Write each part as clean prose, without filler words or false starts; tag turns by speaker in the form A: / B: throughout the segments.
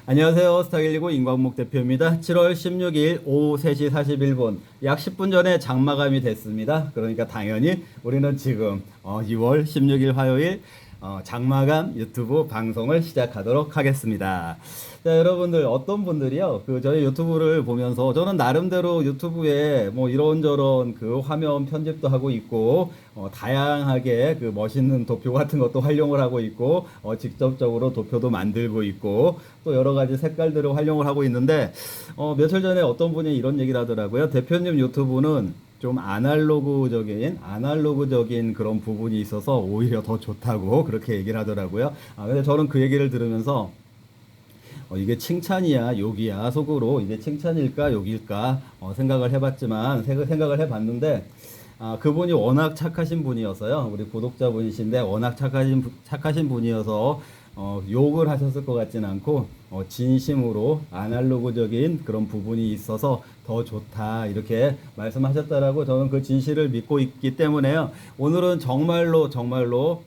A: 안녕하세요. 스타119 임광목 대표입니다. 7월 16일 오후 3시 41분, 약 10분 전에 장마감이 됐습니다. 그러니까 당연히 우리는 지금 6월 16일 화요일 장마감 유튜브 방송을 시작하도록 하겠습니다. 자, 여러분들 어떤 분들이요, 저희 유튜브를 보면서 저는 나름대로 유튜브에 뭐 이런저런 화면 편집도 하고 있고 다양하게 멋있는 도표 같은 것도 활용을 하고 있고 직접적으로 도표도 만들고 있고 또 여러 가지 색깔들을 활용을 하고 있는데 며칠 전에 어떤 분이 이런 얘기를 하더라고요. 대표님 유튜브는 좀 아날로그적인 그런 부분이 있어서 오히려 더 좋다고 그렇게 얘기를 하더라고요. 근데 저는 그 얘기를 들으면서 이게 칭찬이야 욕이야 속으로 이게 칭찬일까 욕일까 생각을 해봤지만 생각을 해봤는데 그분이 워낙 착하신 분이어서요. 우리 구독자분이신데 워낙 착하신 분이어서 욕을 하셨을 것 같진 않고 진심으로 아날로그적인 그런 부분이 있어서 더 좋다 이렇게 말씀하셨다라고 저는 그 진실을 믿고 있기 때문에요. 오늘은 정말로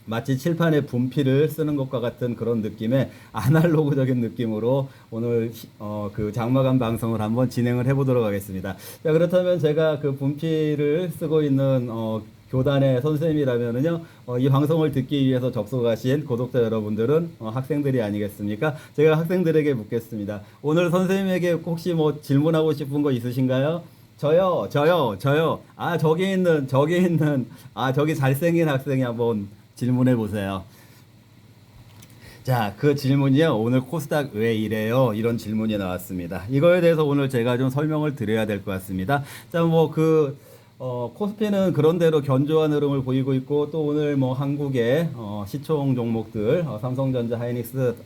A: 마치 칠판에 분필을 쓰는 것과 같은 그런 느낌의 아날로그적인 느낌으로 오늘 장마감 방송을 한번 진행을 해보도록 하겠습니다. 자, 그렇다면 제가 그 분필을 쓰고 있는 교단의 선생님이라면은요, 이 방송을 듣기 위해서 접속하신 구독자 여러분들은 학생들이 아니겠습니까? 제가 학생들에게 묻겠습니다. 오늘 선생님에게 혹시 뭐 질문하고 싶은 거 있으신가요? 저요. 저기 잘생긴 학생이 한번 질문해 보세요. 자, 그 질문이요. 오늘 코스닥 왜 이래요? 이런 질문이 나왔습니다. 이거에 대해서 오늘 제가 좀 설명을 드려야 될 것 같습니다. 자, 코스피는 그런대로 견조한 흐름을 보이고 있고, 또 오늘 한국의, 시총 종목들, 삼성전자, 하이닉스,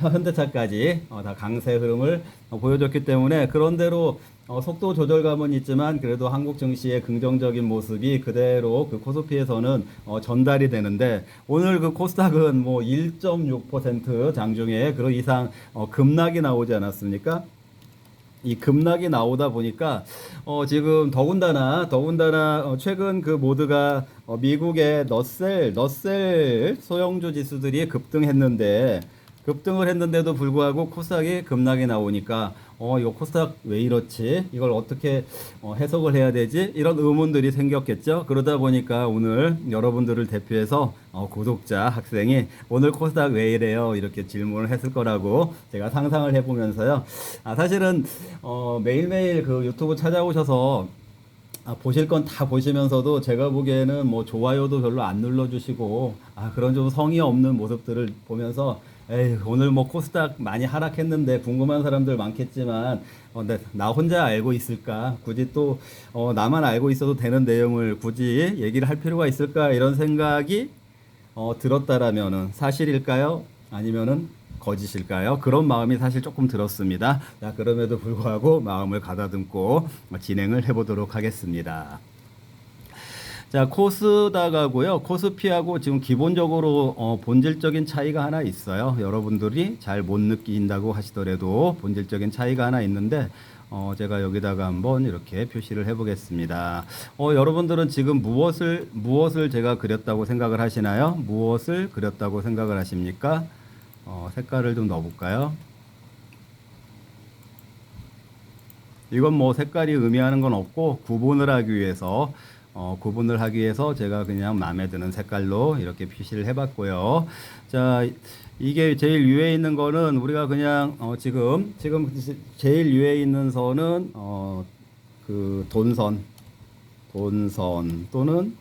A: 현대차까지, 다 강세 흐름을 보여줬기 때문에, 그런대로 속도 조절감은 있지만 그래도 한국 증시의 긍정적인 모습이 그대로 그 코스피에서는 전달이 되는데 오늘 그 코스닥은 1.6% 장중에 그런 이상 급락이 나오지 않았습니까? 이 급락이 나오다 보니까 지금 더군다나 최근 그 모두가 미국의 너셀 소형주 지수들이 급등을 했는데도 불구하고 코스닥이 급락이 나오니까 이거 코스닥 왜 이렇지? 이걸 어떻게 해석을 해야 되지? 이런 의문들이 생겼겠죠. 그러다 보니까 오늘 여러분들을 대표해서 구독자 학생이 오늘 코스닥 왜 이래요? 이렇게 질문을 했을 거라고 제가 상상을 해보면서요. 사실은 매일매일 그 유튜브 찾아오셔서 보실 건 다 보시면서도 제가 보기에는 좋아요도 별로 안 눌러주시고 그런 좀 성의 없는 모습들을 보면서 에이, 오늘 코스닥 많이 하락했는데 궁금한 사람들 많겠지만 근데 나 혼자 알고 있을까? 굳이 또 나만 알고 있어도 되는 내용을 굳이 얘기를 할 필요가 있을까? 이런 생각이 들었다라면은 사실일까요? 아니면은 거짓일까요? 그런 마음이 사실 조금 들었습니다. 자, 그럼에도 불구하고 마음을 가다듬고 진행을 해보도록 하겠습니다. 자, 코스닥하고요, 코스피하고 지금 기본적으로 본질적인 차이가 하나 있어요. 여러분들이 잘 못 느낀다고 하시더라도 본질적인 차이가 하나 있는데 제가 여기다가 한번 이렇게 표시를 해보겠습니다. 여러분들은 지금 무엇을 제가 그렸다고 생각을 하시나요? 무엇을 그렸다고 생각을 하십니까? 색깔을 좀 넣어볼까요? 이건 색깔이 의미하는 건 없고 구분을 하기 위해서 제가 그냥 마음에 드는 색깔로 이렇게 표시를 해봤고요. 자, 이게 제일 위에 있는 거는 우리가 그냥 지금 제일 위에 있는 선은 그 돈선 또는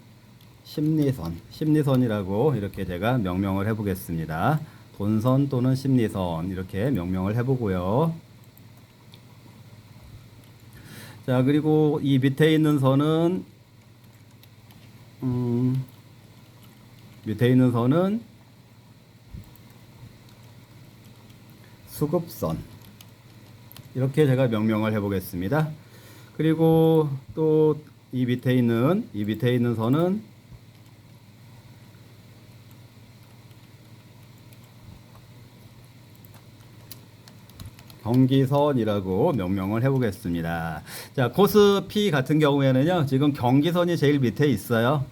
A: 심리선이라고 이렇게 제가 명명을 해보겠습니다. 돈선 또는 심리선 이렇게 명명을 해보고요. 자, 그리고 이 밑에 있는 선은 수급선 이렇게 제가 명명을 해보겠습니다. 그리고 또 이 밑에 있는 선은 경기선이라고 명명을 해보겠습니다. 자, 코스피 같은 경우에는요, 지금 경기선이 제일 밑에 있어요.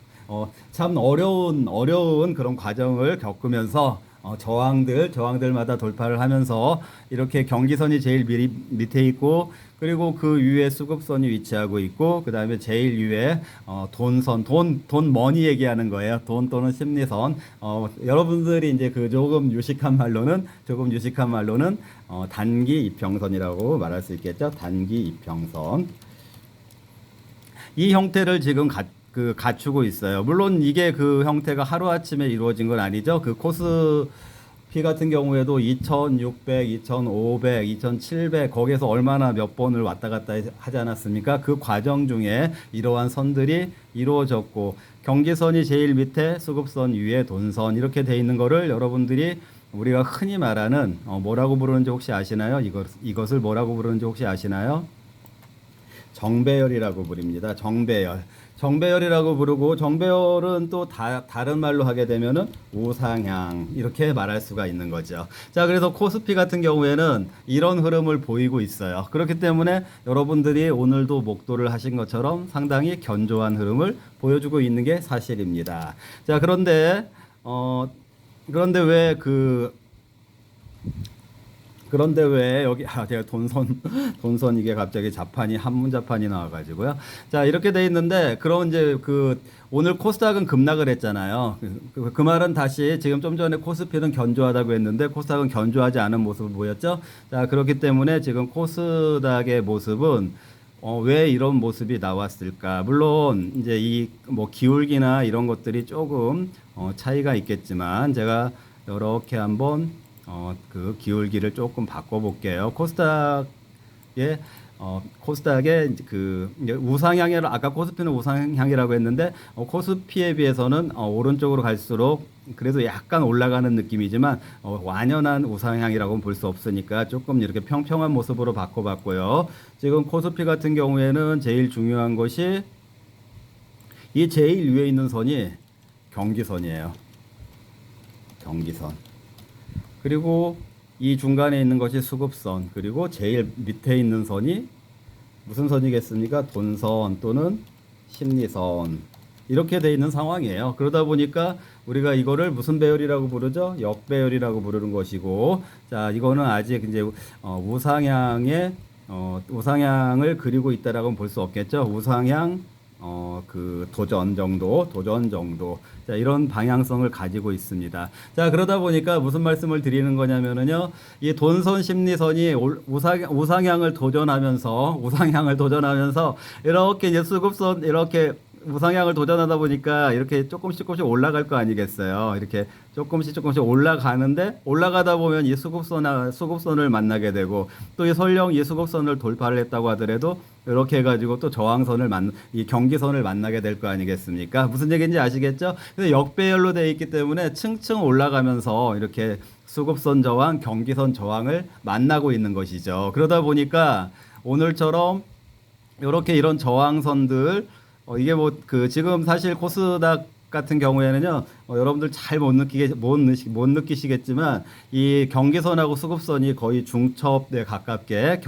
A: 참 어려운 그런 과정을 겪으면서 저항들마다 돌파를 하면서 이렇게 경기선이 제일 밑에 있고, 그리고 그 위에 수급선이 위치하고 있고, 그 다음에 제일 위에 돈 머니 얘기하는 거예요. 돈 또는 심리선. 여러분들이 이제 그 조금 유식한 말로는 단기 이평선이라고 말할 수 있겠죠. 단기 이평선. 이 형태를 지금 갖추고 있어요. 물론 이게 그 형태가 하루아침에 이루어진 건 아니죠. 그 코스피 같은 경우에도 2600, 2500, 2700 거기에서 얼마나 몇 번을 왔다 갔다 하지 않았습니까? 그 과정 중에 이러한 선들이 이루어졌고, 경계선이 제일 밑에, 수급선 위에 돈선 이렇게 돼 있는 거를 여러분들이 우리가 흔히 말하는 뭐라고 부르는지 혹시 아시나요? 이것을 뭐라고 부르는지 혹시 아시나요? 정배열이라고 부릅니다. 정배열이라고 부르고, 정배열은 또 다른 말로 하게 되면은 우상향 이렇게 말할 수가 있는 거죠. 자, 그래서 코스피 같은 경우에는 이런 흐름을 보이고 있어요. 그렇기 때문에 여러분들이 오늘도 목도를 하신 것처럼 상당히 견조한 흐름을 보여주고 있는 게 사실입니다. 자, 그런데 왜 여기 제가 돈선 이게 갑자기 한문자판이 나와가지고요. 자, 이렇게 돼 있는데, 그럼 이제 오늘 코스닥은 급락을 했잖아요. 그 말은 다시 지금 좀 전에 코스피는 견조하다고 했는데 코스닥은 견조하지 않은 모습을 보였죠. 자, 그렇기 때문에 지금 코스닥의 모습은 왜 이런 모습이 나왔을까? 물론 이제 이 뭐 기울기나 이런 것들이 조금 차이가 있겠지만, 제가 이렇게 한번 그 기울기를 조금 바꿔볼게요. 코스닥의 그 우상향이라, 아까 코스피는 우상향이라고 했는데 코스피에 비해서는 오른쪽으로 갈수록 그래도 약간 올라가는 느낌이지만 완연한 우상향이라고는 볼 수 없으니까 조금 이렇게 평평한 모습으로 바꿔봤고요. 지금 코스피 같은 경우에는 제일 중요한 것이 이 제일 위에 있는 선이 경기선이에요. 경기선. 그리고 이 중간에 있는 것이 수급선, 그리고 제일 밑에 있는 선이 무슨 선이겠습니까? 돈선 또는 심리선. 이렇게 돼 있는 상황이에요. 그러다 보니까 우리가 이거를 무슨 배열이라고 부르죠? 역배열이라고 부르는 것이고, 자, 이거는 아직 이제 우상향을 그리고 있다라고는 볼 수 없겠죠. 우상향 도전 정도. 자, 이런 방향성을 가지고 있습니다. 자, 그러다 보니까 무슨 말씀을 드리는 거냐면은요, 이 돈선 심리선이 우상향을 도전하면서 이렇게 이제 수급선 이렇게 우상향을 도전하다 보니까 이렇게 조금씩 올라갈 거 아니겠어요. 이렇게 조금씩 올라가는데, 올라가다 보면 이 수급선을 만나게 되고, 또 이 설령 이 수급선을 돌파를 했다고 하더라도 이렇게 해가지고 또 이 경기선을 만나게 될 거 아니겠습니까? 무슨 얘기인지 아시겠죠? 그래서 역배열로 되어 있기 때문에 층층 올라가면서 이렇게 수급선 저항, 경기선 저항을 만나고 있는 것이죠. 그러다 보니까 오늘처럼 이런 저항선들, 이게 지금 사실 코스닥 같은 경우에는요, 여러분들 잘 못 느끼시겠지만, 이 경계선하고 수급선이 거의 중첩에 가깝게,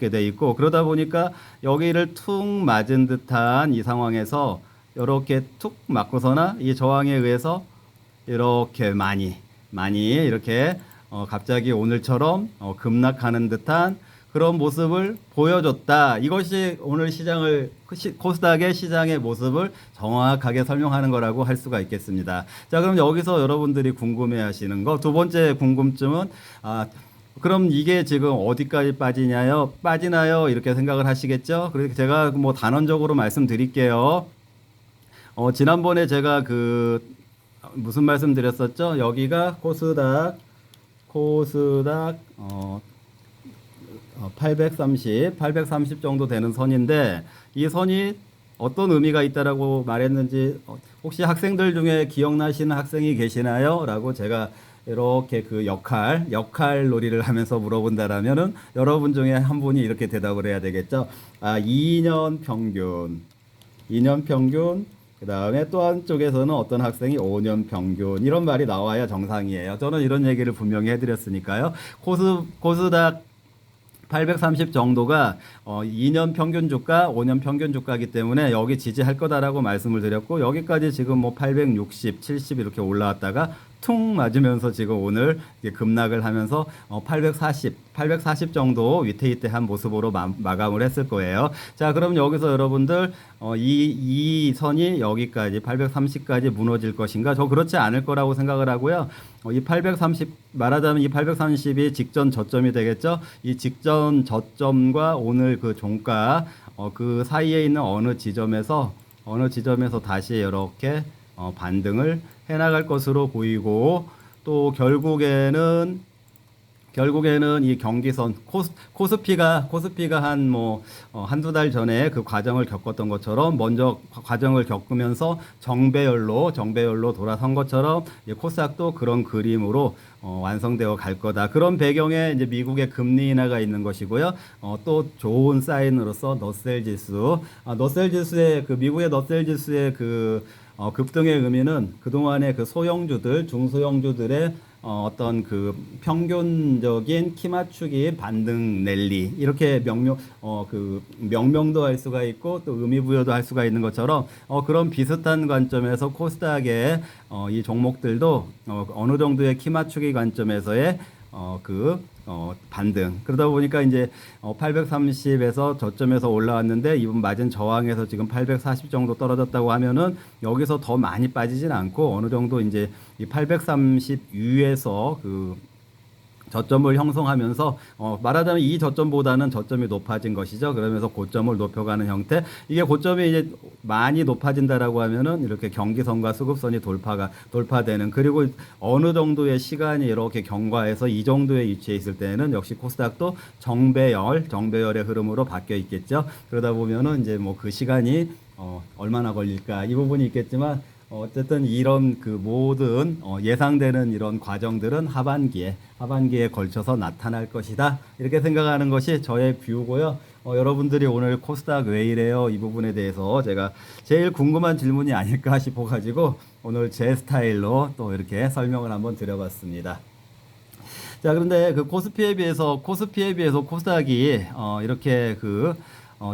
A: 돼 있고, 그러다 보니까 여기를 툭 맞은 듯한 이 상황에서 이렇게 툭 맞고서나 이 저항에 의해서 이렇게 많이 이렇게 갑자기 오늘처럼 급락하는 듯한 그런 모습을 보여줬다. 이것이 오늘 코스닥의 시장의 모습을 정확하게 설명하는 거라고 할 수가 있겠습니다. 자, 그럼 여기서 여러분들이 궁금해 하시는 거, 두 번째 궁금증은, 그럼 이게 지금 어디까지 빠지나요? 이렇게 생각을 하시겠죠? 그래서 제가 뭐 단언적으로 말씀드릴게요. 지난번에 제가 무슨 말씀 드렸었죠? 여기가 코스닥 830 정도 되는 선인데, 이 선이 어떤 의미가 있다라고 말했는지 혹시 학생들 중에 기억나시는 학생이 계시나요? 라고 제가 이렇게 역할 놀이를 하면서 물어본다라면은 여러분 중에 한 분이 이렇게 대답을 해야 되겠죠. 2년 평균. 그 다음에 또 한쪽에서는 어떤 학생이 5년 평균. 이런 말이 나와야 정상이에요. 저는 이런 얘기를 분명히 해드렸으니까요. 코스닥 830 정도가 2년 평균 주가, 5년 평균 주가이기 때문에 여기 지지할 거다라고 말씀을 드렸고, 여기까지 지금 뭐 860, 70 이렇게 올라왔다가 퉁 맞으면서 지금 오늘 이제 급락을 하면서 840 정도 위태위태한 모습으로 마감을 했을 거예요. 자, 그럼 여기서 여러분들 이 선이 여기까지 830까지 무너질 것인가? 저 그렇지 않을 거라고 생각을 하고요. 이 830 말하자면 이 830이 직전 저점이 되겠죠. 이 직전 저점과 오늘 그 종가 그 사이에 있는 어느 지점에서 다시 이렇게 반등을 해나갈 것으로 보이고, 또 결국에는 이 경기선 코스피가 한 한두 달 전에 그 과정을 겪었던 것처럼 먼저 과정을 겪으면서 정배열로 돌아선 것처럼 코스닥도 그런 그림으로 완성되어 갈 거다. 그런 배경에 이제 미국의 금리 인하가 있는 것이고요. 또 좋은 사인으로서 너셀 지수의 그 미국의 너셀 지수의 그 급등의 의미는 그동안의 그 소형주들, 중소형주들의 어떤 그 평균적인 키 맞추기 반등 랠리 이렇게 명명도 할 수가 있고 또 의미 부여도 할 수가 있는 것처럼 그런 비슷한 관점에서 코스닥의 이 종목들도 어느 정도의 키 맞추기 관점에서의 반등. 그러다 보니까 이제 830에서 저점에서 올라왔는데 이번 맞은 저항에서 지금 840 정도 떨어졌다고 하면은 여기서 더 많이 빠지진 않고 어느 정도 이제 이 830 위에서 그 저점을 형성하면서 말하자면 이 저점보다는 저점이 높아진 것이죠. 그러면서 고점을 높여가는 형태. 이게 고점이 이제 많이 높아진다라고 하면은 이렇게 경기선과 수급선이 돌파되는, 그리고 어느 정도의 시간이 이렇게 경과해서 이 정도의 위치에 있을 때는 역시 코스닥도 정배열의 흐름으로 바뀌어 있겠죠. 그러다 보면은 이제 뭐 그 시간이 얼마나 걸릴까 이 부분이 있겠지만, 어쨌든 이런 그 모든 예상되는 이런 과정들은 하반기에 걸쳐서 나타날 것이다. 이렇게 생각하는 것이 저의 뷰고요. 여러분들이 오늘 코스닥 왜 이래요? 이 부분에 대해서 제가 제일 궁금한 질문이 아닐까 싶어가지고 오늘 제 스타일로 또 이렇게 설명을 한번 드려봤습니다. 자, 그런데 그 코스피에 비해서 코스닥이 이렇게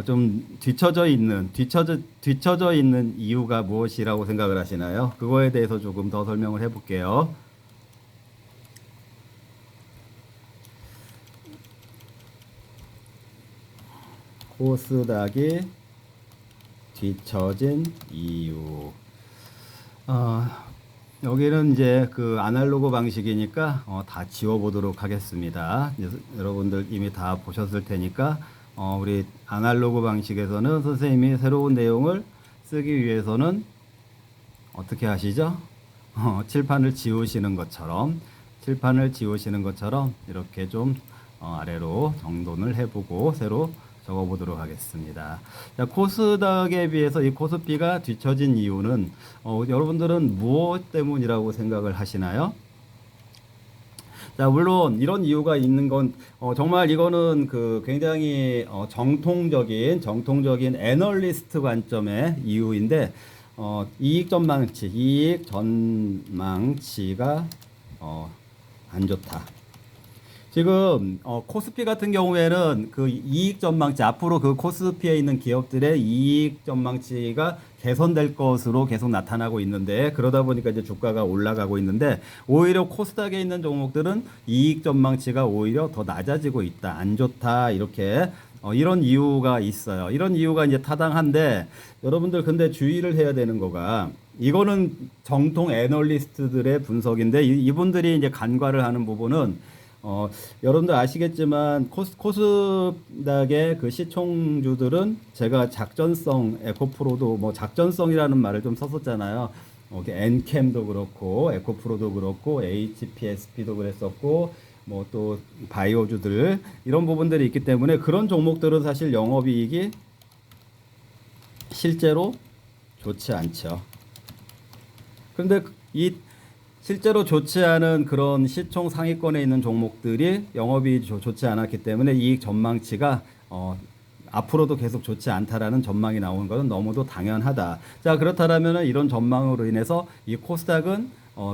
A: 좀 뒤처져 있는 이유가 무엇이라고 생각을 하시나요? 그거에 대해서 조금 더 설명을 해볼게요. 코스닥이 뒤처진 이유. 여기는 이제 그 아날로그 방식이니까 다 지워보도록 하겠습니다. 여러분들 이미 다 보셨을 테니까 우리 아날로그 방식에서는 선생님이 새로운 내용을 쓰기 위해서는 어떻게 하시죠? 칠판을 지우시는 것처럼 이렇게 좀 아래로 정돈을 해보고 새로 적어보도록 하겠습니다. 자, 코스닥에 비해서 이 코스피가 뒤처진 이유는 여러분들은 무엇 때문이라고 생각을 하시나요? 자, 물론 이런 이유가 있는 건 정말 이거는 그 굉장히 정통적인 애널리스트 관점의 이유인데, 이익 전망치가 안 좋다. 지금 코스피 같은 경우에는 그 이익 전망치, 앞으로 그 코스피에 있는 기업들의 이익 전망치가 개선될 것으로 계속 나타나고 있는데, 그러다 보니까 이제 주가가 올라가고 있는데, 오히려 코스닥에 있는 종목들은 이익 전망치가 오히려 더 낮아지고 있다, 안 좋다, 이렇게 이런 이유가 있어요. 이런 이유가 이제 타당한데, 여러분들 근데 주의를 해야 되는 거가, 이거는 정통 애널리스트들의 분석인데, 이분들이 이제 간과를 하는 부분은 여러분들 아시겠지만 코스닥의 그 시총주들은 제가 작전성, 에코프로도 뭐 작전성이라는 말을 좀 썼었잖아요. 엔캠도 그렇고 에코프로도 그렇고 HPSP도 그랬었고 뭐 또 바이오주들 이런 부분들이 있기 때문에 그런 종목들은 사실 영업이익이 실제로 좋지 않죠. 그런데 이 실제로 좋지 않은 그런 시총 상위권에 있는 종목들이 영업이익이 좋지 않았기 때문에 이익 전망치가 앞으로도 계속 좋지 않다라는 전망이 나오는 것은 너무도 당연하다. 자, 그렇다면 이런 전망으로 인해서 이 코스닥은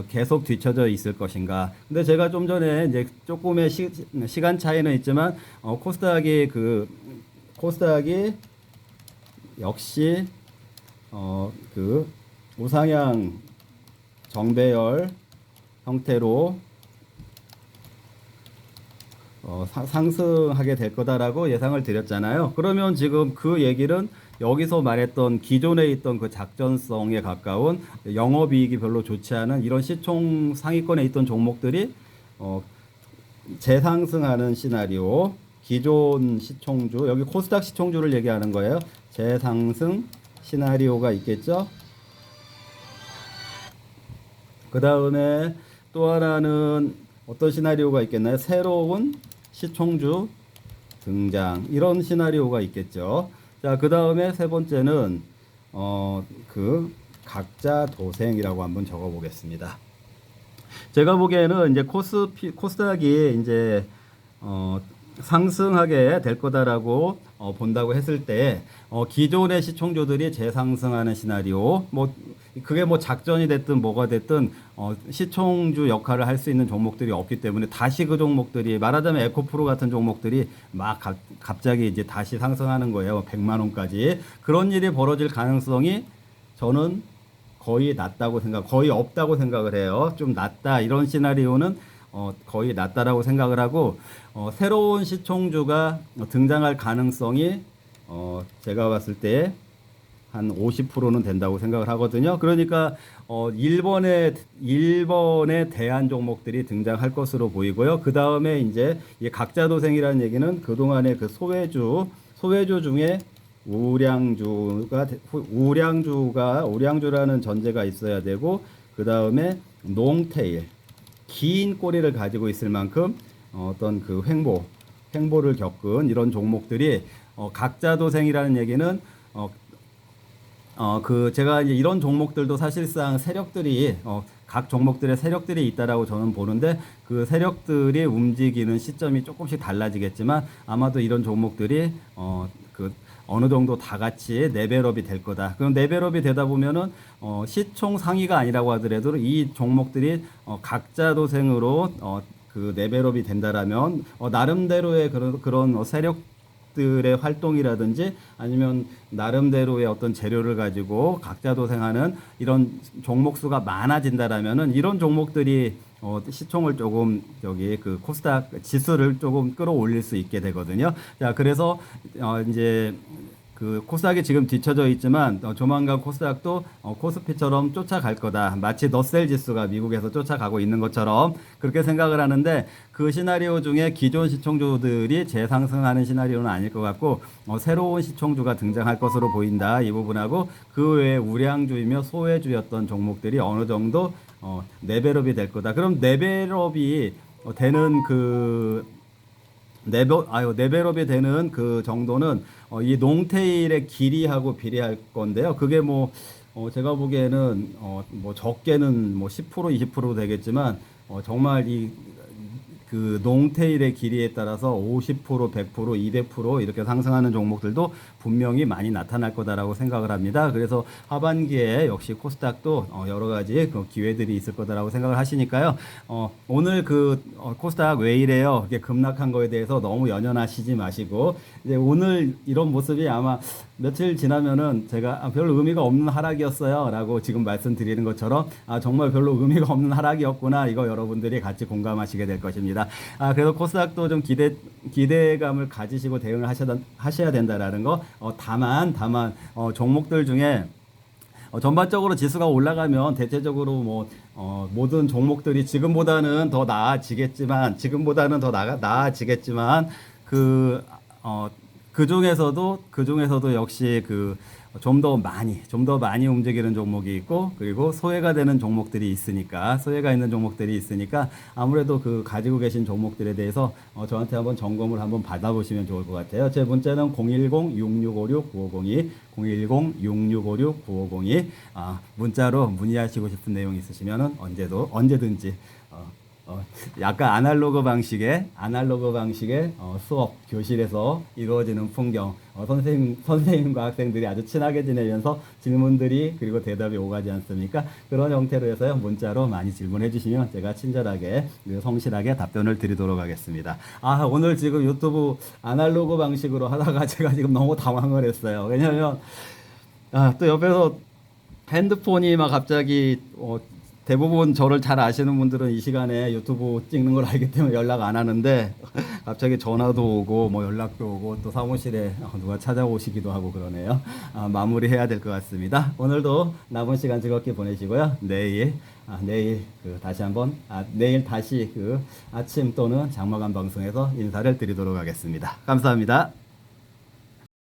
A: 계속 뒤처져 있을 것인가. 근데 제가 좀 전에 이제 조금의 시간 차이는 있지만 코스닥이 역시 그 우상향 정배열 형태로 상승하게 될 거다라고 예상을 드렸잖아요. 그러면 지금 그 얘기는 여기서 말했던 기존에 있던 그 작전성에 가까운 영업이익이 별로 좋지 않은 이런 시총 상위권에 있던 종목들이 재상승하는 시나리오, 기존 시총주, 여기 코스닥 시총주를 얘기하는 거예요. 재상승 시나리오가 있겠죠. 그 다음에 또 하나는 어떤 시나리오가 있겠나요? 새로운 시총주 등장, 이런 시나리오가 있겠죠. 자, 그 다음에 세 번째는 그 각자 도생이라고 한번 적어 보겠습니다. 제가 보기에는 이제 코스닥이 이제 상승하게 될 거다라고 본다고 했을 때 기존의 시총주들이 재상승하는 시나리오, 뭐 그게 뭐 작전이 됐든 뭐가 됐든 시총주 역할을 할 수 있는 종목들이 없기 때문에 다시 그 종목들이, 말하자면 에코프로 같은 종목들이 막 갑자기 이제 다시 상승하는 거예요. 100만 원까지. 그런 일이 벌어질 가능성이 저는 거의 거의 없다고 생각을 해요. 좀 낮다, 이런 시나리오는 거의 낮다라고 생각을 하고, 새로운 시총주가 등장할 가능성이 제가 봤을 때 한 50%는 된다고 생각을 하거든요. 그러니까 일본의 대한 종목들이 등장할 것으로 보이고요. 그 다음에 이제 이 각자 도생이라는 얘기는 그동안의 그 소외주 중에 우량주라는 전제가 있어야 되고, 그 다음에 롱테일, 긴 꼬리를 가지고 있을 만큼 어떤 그 횡보를 겪은 이런 종목들이 각자 도생이라는 얘기는 제가 이제 이런 종목들도 사실상 세력들이 각 종목들의 세력들이 있다라고 저는 보는데, 그 세력들이 움직이는 시점이 조금씩 달라지겠지만 아마도 이런 종목들이 어느 정도 다 같이 레벨업이 될 거다. 그럼 레벨업이 되다 보면은 시총 상위가 아니라고 하더라도 이 종목들이 각자 도생으로 그 레벨업이 된다라면 나름대로의 그런 세력들의 활동이라든지 아니면 나름대로의 어떤 재료를 가지고 각자 도생하는 이런 종목 수가 많아진다라면은 이런 종목들이 시총을 조금 그 코스닥 지수를 조금 끌어올릴 수 있게 되거든요. 자, 그래서 이제 그 코스닥이 지금 뒤쳐져 있지만 조만간 코스닥도 코스피처럼 쫓아갈 거다. 마치 너셀 지수가 미국에서 쫓아가고 있는 것처럼 그렇게 생각을 하는데, 그 시나리오 중에 기존 시총주들이 재상승하는 시나리오는 아닐 것 같고 새로운 시총주가 등장할 것으로 보인다. 이 부분하고 그 외에 우량주이며 소외주였던 종목들이 어느 정도 레벨업이 될 거다. 그럼 레벨업이 되는 레벨업이 되는 그 정도는 이 롱테일의 길이하고 비례할 건데요. 그게 제가 보기에는 뭐 적게는 뭐 10% 20% 되겠지만 정말 그 롱테일의 길이에 따라서 50%, 100%, 200% 이렇게 상승하는 종목들도 분명히 많이 나타날 거다라고 생각을 합니다. 그래서 하반기에 역시 코스닥도 여러 가지 그 기회들이 있을 거다라고 생각을 하시니까요. 오늘 코스닥 왜 이래요? 이렇게 급락한 거에 대해서 너무 연연하시지 마시고, 이제 오늘 이런 모습이 아마 며칠 지나면은 제가 별로 의미가 없는 하락이었어요 라고 지금 말씀드리는 것처럼 정말 별로 의미가 없는 하락이었구나, 이거 여러분들이 같이 공감하시게 될 것입니다. 그래서 코스닥도 좀 기대감을 가지시고 대응을 하셔야 된다라는 거. 다만 종목들 중에 전반적으로 지수가 올라가면 대체적으로 모든 종목들이 지금보다는 더 나아지겠지만 그 중에서도 역시 좀 더 많이 움직이는 종목이 있고, 그리고 소외가 있는 종목들이 있으니까 아무래도 그 가지고 계신 종목들에 대해서 저한테 한번 점검을 한번 받아보시면 좋을 것 같아요. 제 문자는 010-6656-9502, 010-6656-9502. 문자로 문의하시고 싶은 내용 있으시면은 언제든지 약간 아날로그 방식의 수업 교실에서 이루어지는 풍경, 선생님과 학생들이 아주 친하게 지내면서 질문들이 그리고 대답이 오가지 않습니까? 그런 형태로 해서요 문자로 많이 질문해 주시면 제가 친절하게 성실하게 답변을 드리도록 하겠습니다. 오늘 지금 유튜브 아날로그 방식으로 하다가 제가 지금 너무 당황을 했어요. 왜냐면 또 옆에서 핸드폰이 막 갑자기 대부분 저를 잘 아시는 분들은 이 시간에 유튜브 찍는 걸 알기 때문에 연락 안 하는데 갑자기 전화도 오고 뭐 연락도 오고 또 사무실에 누가 찾아오시기도 하고 그러네요. 마무리해야 될 것 같습니다. 오늘도 남은 시간 즐겁게 보내시고요. 내일 내일 다시 그 아침 또는 장마감 방송에서 인사를 드리도록 하겠습니다. 감사합니다.